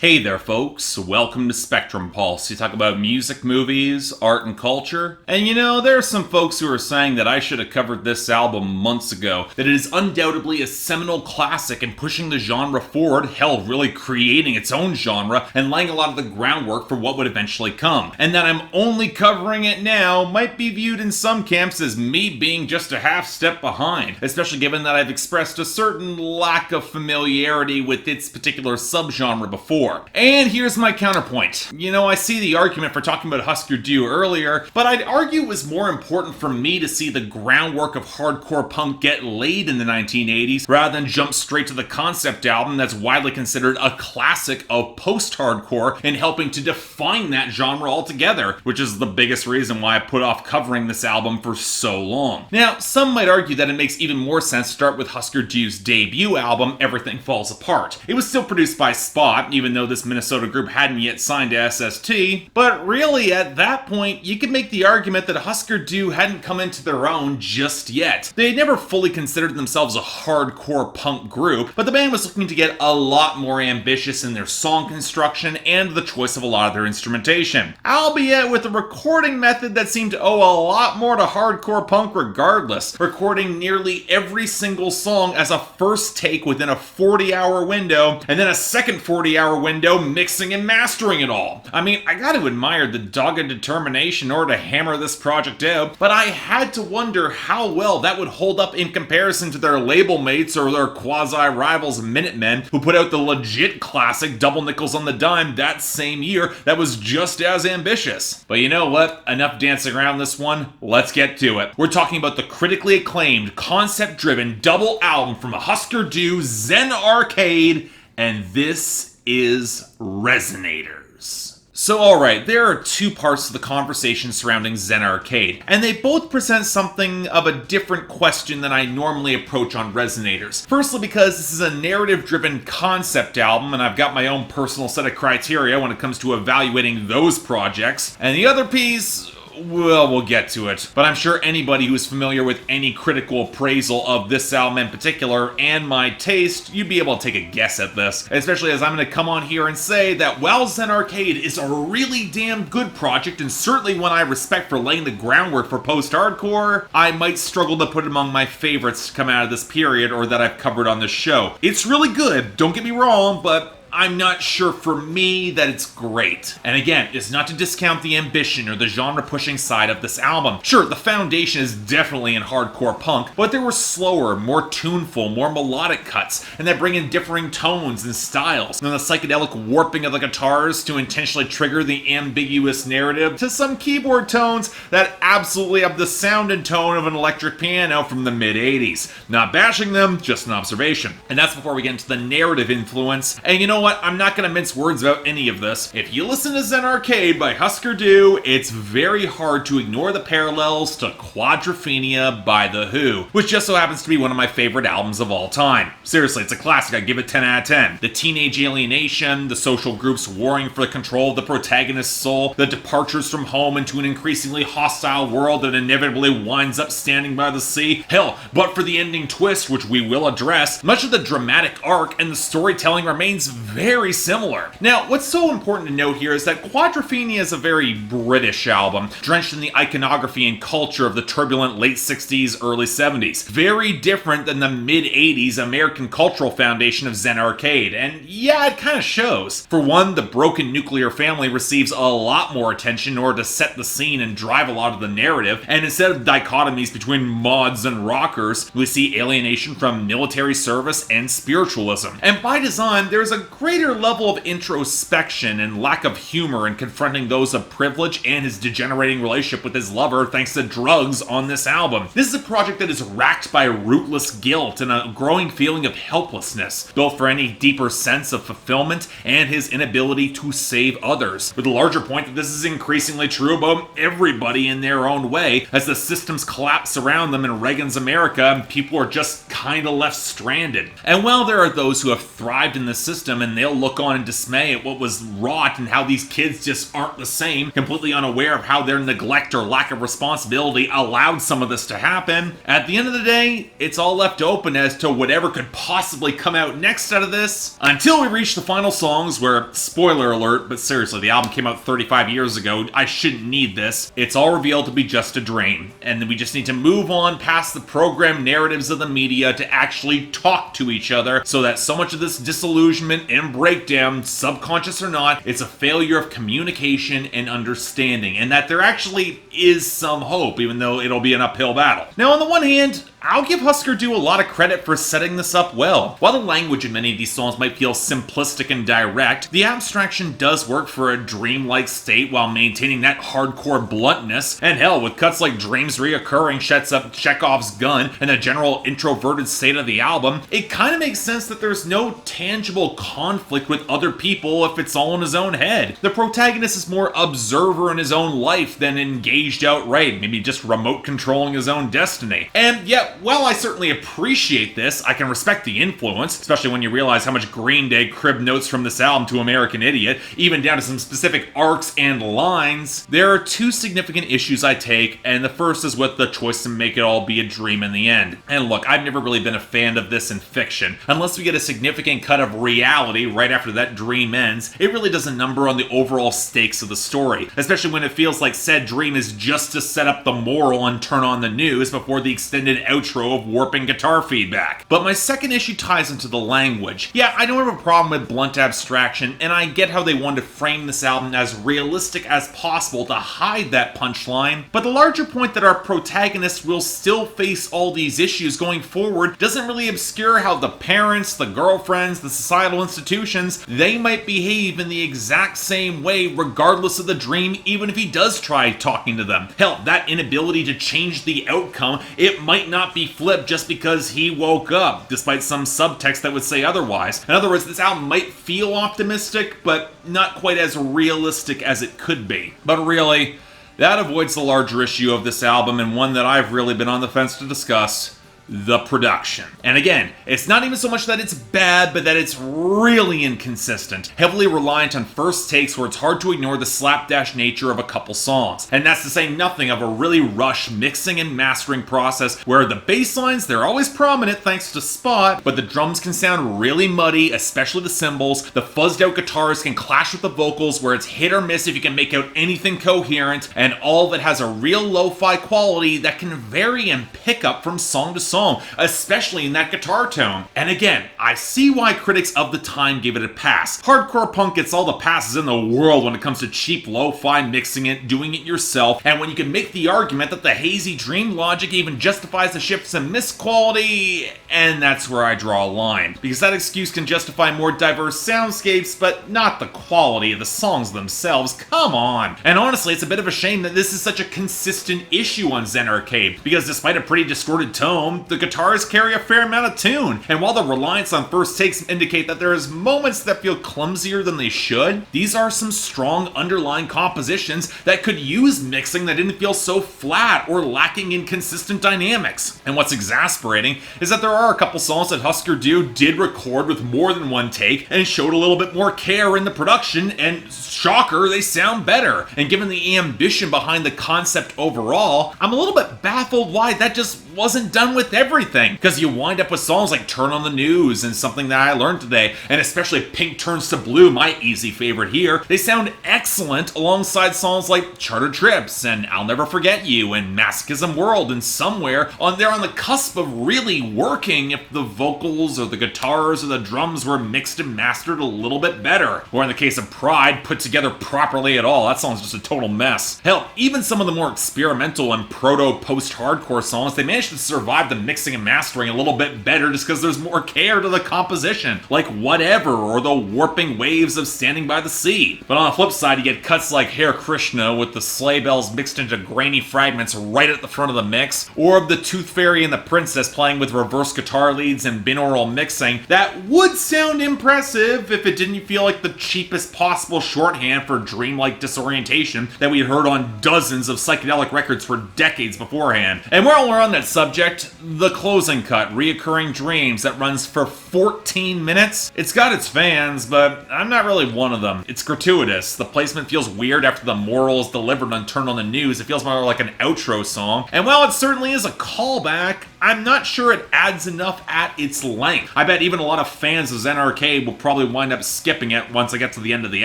Hey there, folks. Welcome to Spectrum Pulse. We talk about music, movies, art, and culture. And there are some folks who are saying that I should have covered this album months ago, that it is undoubtedly a seminal classic in pushing the genre forward, hell, really creating its own genre, and laying a lot of the groundwork for what would eventually come. And that I'm only covering it now might be viewed in some camps as me being just a half step behind, especially given that I've expressed a certain lack of familiarity with its particular subgenre before. And here's my counterpoint. I see the argument for talking about Hüsker Dü earlier, but I'd argue it was more important for me to see the groundwork of hardcore punk get laid in the 1980s, rather than jump straight to the concept album that's widely considered a classic of post-hardcore and helping to define that genre altogether, which is the biggest reason why I put off covering this album for so long. Now, some might argue that it makes even more sense to start with Hüsker Dü's debut album, Everything Falls Apart. It was still produced by Spot, even though this Minnesota group hadn't yet signed to SST, but really at that point, you could make the argument that Hüsker Dü hadn't come into their own just yet. They had never fully considered themselves a hardcore punk group, but the band was looking to get a lot more ambitious in their song construction and the choice of a lot of their instrumentation, albeit with a recording method that seemed to owe a lot more to hardcore punk regardless, recording nearly every single song as a first take within a 40-hour window, and then a second 40-hour window mixing and mastering it all. I mean, I gotta admire the dogged determination in order to hammer this project out, but I had to wonder how well that would hold up in comparison to their label mates or their quasi-rivals Minutemen, who put out the legit classic Double Nickels on the Dime that same year that was just as ambitious. But you know what? Enough dancing around this one, let's get to it. We're talking about the critically acclaimed, concept-driven double album from Hüsker Dü, Zen Arcade, and this is Resonators. So alright, there are two parts to the conversation surrounding Zen Arcade, and they both present something of a different question than I normally approach on Resonators. Firstly, because this is a narrative-driven concept album, and I've got my own personal set of criteria when it comes to evaluating those projects. And the other piece, well, we'll get to it, but I'm sure anybody who's familiar with any critical appraisal of this album in particular and my taste, you'd be able to take a guess at this, especially as I'm going to come on here and say that while Zen Arcade is a really damn good project and certainly one I respect for laying the groundwork for post-hardcore, I might struggle to put it among my favorites to come out of this period or that I've covered on this show. It's really good, don't get me wrong, but I'm not sure for me that it's great. And again, it's not to discount the ambition or the genre-pushing side of this album. Sure, the foundation is definitely in hardcore punk, but there were slower, more tuneful, more melodic cuts, and that bring in differing tones and styles, and the psychedelic warping of the guitars to intentionally trigger the ambiguous narrative, to some keyboard tones that absolutely have the sound and tone of an electric piano from the mid-80s. Not bashing them, just an observation. And that's before we get into the narrative influence. And you know what? I'm not going to mince words about any of this. If you listen to Zen Arcade by Hüsker Dü, it's very hard to ignore the parallels to Quadrophenia by The Who, which just so happens to be one of my favorite albums of all time. Seriously, it's a classic. I give it 10 out of 10. The teenage alienation, the social groups warring for the control of the protagonist's soul, the departures from home into an increasingly hostile world that inevitably winds up standing by the sea. Hell, but for the ending twist, which we will address, much of the dramatic arc and the storytelling remains very similar. Now, what's so important to note here is that Quadrophenia is a very British album, drenched in the iconography and culture of the turbulent late 60s, early 70s. Very different than the mid-80s American cultural foundation of Zen Arcade, and yeah, it kind of shows. For one, the broken nuclear family receives a lot more attention in order to set the scene and drive a lot of the narrative, and instead of dichotomies between mods and rockers, we see alienation from military service and spiritualism. And by design, there's a greater level of introspection and lack of humor in confronting those of privilege and his degenerating relationship with his lover thanks to drugs on this album. This is a project that is racked by rootless guilt and a growing feeling of helplessness, both for any deeper sense of fulfillment and his inability to save others, with the larger point that this is increasingly true about everybody in their own way, as the systems collapse around them in Reagan's America and people are just kinda left stranded. And while there are those who have thrived in the system and and they'll look on in dismay at what was wrought and how these kids just aren't the same, completely unaware of how their neglect or lack of responsibility allowed some of this to happen. At the end of the day, it's all left open as to whatever could possibly come out next out of this, until we reach the final songs where, spoiler alert, but seriously, the album came out 35 years ago, I shouldn't need this, it's all revealed to be just a dream, and then we just need to move on past the program narratives of the media to actually talk to each other, so that so much of this disillusionment and breakdown, subconscious or not, it's a failure of communication and understanding, and that there actually is some hope, even though it'll be an uphill battle. Now, on the one hand, I'll give Hüsker Dü a lot of credit for setting this up well. While the language in many of these songs might feel simplistic and direct, the abstraction does work for a dreamlike state while maintaining that hardcore bluntness, and hell, with cuts like Dreams Reoccurring sets up Chekhov's gun and the general introverted state of the album, it kind of makes sense that there's no tangible conflict with other people if it's all in his own head. The protagonist is more observer in his own life than engaged outright, maybe just remote controlling his own destiny. And yet, while I certainly appreciate this, I can respect the influence, especially when you realize how much Green Day cribbed notes from this album to American Idiot, even down to some specific arcs and lines. There are two significant issues I take, and the first is with the choice to make it all be a dream in the end. And look, I've never really been a fan of this in fiction. Unless we get a significant cut of reality right after that dream ends, it really does a number on the overall stakes of the story, especially when it feels like said dream is just to set up the moral and turn on the news before the extended outro of warping guitar feedback. But my second issue ties into the language. Yeah, I don't have a problem with blunt abstraction, and I get how they wanted to frame this album as realistic as possible to hide that punchline, but the larger point that our protagonist will still face all these issues going forward doesn't really obscure how the parents, the girlfriends, the societal institutions, they might behave in the exact same way regardless of the dream, even if he does try talking to them. Hell, that inability to change the outcome, it might not be flipped just because he woke up, despite some subtext that would say otherwise. In other words, this album might feel optimistic, but not quite as realistic as it could be. But really, that avoids the larger issue of this album, and one that I've really been on the fence to discuss: the production. And again, it's not even so much that it's bad, but that it's really inconsistent, heavily reliant on first takes where it's hard to ignore the slapdash nature of a couple songs. And that's to say nothing of a really rushed mixing and mastering process where the bass lines, they're always prominent thanks to Spot, but the drums can sound really muddy, especially the cymbals. The fuzzed out guitars can clash with the vocals where it's hit or miss if you can make out anything coherent, and all of it has a real lo-fi quality that can vary and pick up from song to song, especially in that guitar tone. And again, I see why critics of the time gave it a pass. Hardcore punk gets all the passes in the world when it comes to cheap lo-fi mixing it, doing it yourself, and when you can make the argument that the hazy dream logic even justifies the shifts and miss quality, and that's where I draw a line. Because that excuse can justify more diverse soundscapes, but not the quality of the songs themselves. Come on! And honestly, it's a bit of a shame that this is such a consistent issue on Zen Arcade, because despite a pretty distorted tone, the guitars carry a fair amount of tune, and while the reliance on first takes indicate that there is moments that feel clumsier than they should, these are some strong underlying compositions that could use mixing that didn't feel so flat or lacking in consistent dynamics. And what's exasperating is that there are a couple songs that Hüsker Dü did record with more than one take and showed a little bit more care in the production, and shocker, they sound better. And given the ambition behind the concept overall, I'm a little bit baffled why that just wasn't done with everything, because you wind up with songs like Turn on the News and Something That I Learned Today, and especially Pink Turns to Blue, my easy favorite here. They sound excellent alongside songs like Charter Trips and I'll Never Forget You and Masochism World, and somewhere they're on the cusp of really working if the vocals or the guitars or the drums were mixed and mastered a little bit better. Or in the case of Pride, put together properly at all. That song's just a total mess. Hell, even some of the more experimental and proto-post-hardcore songs, they managed to survive the mixing and mastering a little bit better just because there's more care to the composition, like Whatever or the Warping Waves of Standing by the Sea. But on the flip side, you get cuts like Hare Krsna with the sleigh bells mixed into grainy fragments right at the front of the mix, or of the Tooth Fairy and the Princess playing with reverse guitar leads and binaural mixing that would sound impressive if it didn't feel like the cheapest possible shorthand for dreamlike disorientation that we had heard on dozens of psychedelic records for decades beforehand. And while we're on that subject, The closing cut, Reoccurring Dreams, that runs for 14 minutes. It's got its fans, but I'm not really one of them. It's gratuitous. The placement feels weird after the moral is delivered and turned on the news. It feels more like an outro song. And while it certainly is a callback, I'm not sure it adds enough at its length. I bet even a lot of fans of Zen Arcade will probably wind up skipping it once I get to the end of the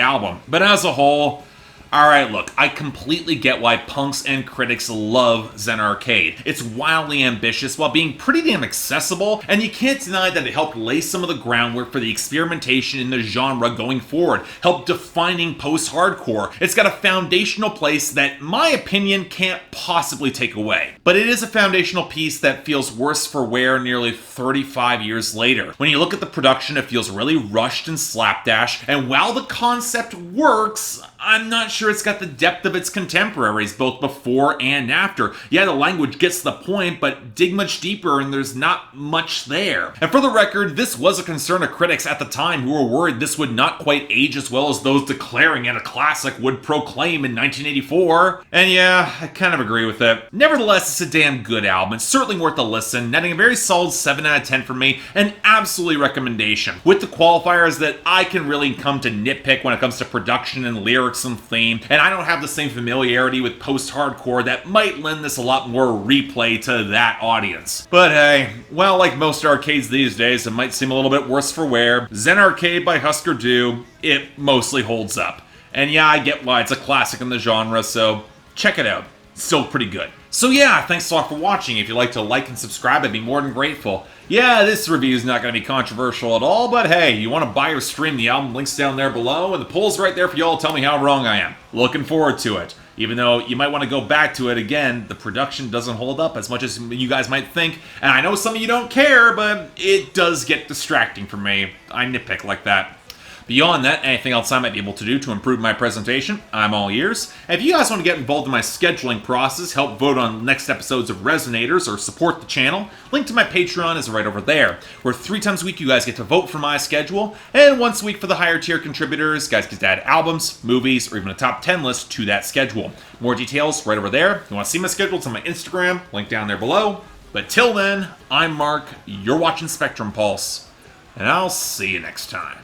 album. But as a whole, alright, look, I completely get why punks and critics love Zen Arcade. It's wildly ambitious while being pretty damn accessible, and you can't deny that it helped lay some of the groundwork for the experimentation in the genre going forward, helped defining post-hardcore. It's got a foundational place that, my opinion, can't possibly take away. But it is a foundational piece that feels worse for wear nearly 35 years later. When you look at the production, it feels really rushed and slapdash, and while the concept works, I'm not sure it's got the depth of its contemporaries, both before and after. Yeah, the language gets the point, but dig much deeper and there's not much there. And for the record, this was a concern of critics at the time who were worried this would not quite age as well as those declaring it a classic would proclaim in 1984. And yeah, I kind of agree with it. Nevertheless, it's a damn good album. It's certainly worth a listen, netting a very solid 7 out of 10 for me, an absolutely recommendation. With the qualifiers that I can really come to nitpick when it comes to production and lyrics and theme, and I don't have the same familiarity with post-hardcore that might lend this a lot more replay to that audience. But hey, well, like most arcades these days, it might seem a little bit worse for wear. Zen Arcade by Hüsker Dü, it mostly holds up. And yeah, I get why it's a classic in the genre, so check it out. It's still pretty good. So yeah, thanks a lot for watching. If you'd like to like and subscribe, I'd be more than grateful. Yeah, this review is not going to be controversial at all, but hey, you want to buy or stream the album, links down there below, and the poll's right there for y'all to tell me how wrong I am. Looking forward to it. Even though you might want to go back to it again, the production doesn't hold up as much as you guys might think, and I know some of you don't care, but it does get distracting for me. I nitpick like that. Beyond that, anything else I might be able to do to improve my presentation, I'm all ears. And if you guys want to get involved in my scheduling process, help vote on next episodes of Resonators, or support the channel, link to my Patreon is right over there, where 3 times a week you guys get to vote for my schedule, and once a week for the higher tier contributors, guys get to add albums, movies, or even a top 10 list to that schedule. More details right over there. If you want to see my schedule, it's on my Instagram, link down there below. But till then, I'm Mark, you're watching Spectrum Pulse, and I'll see you next time.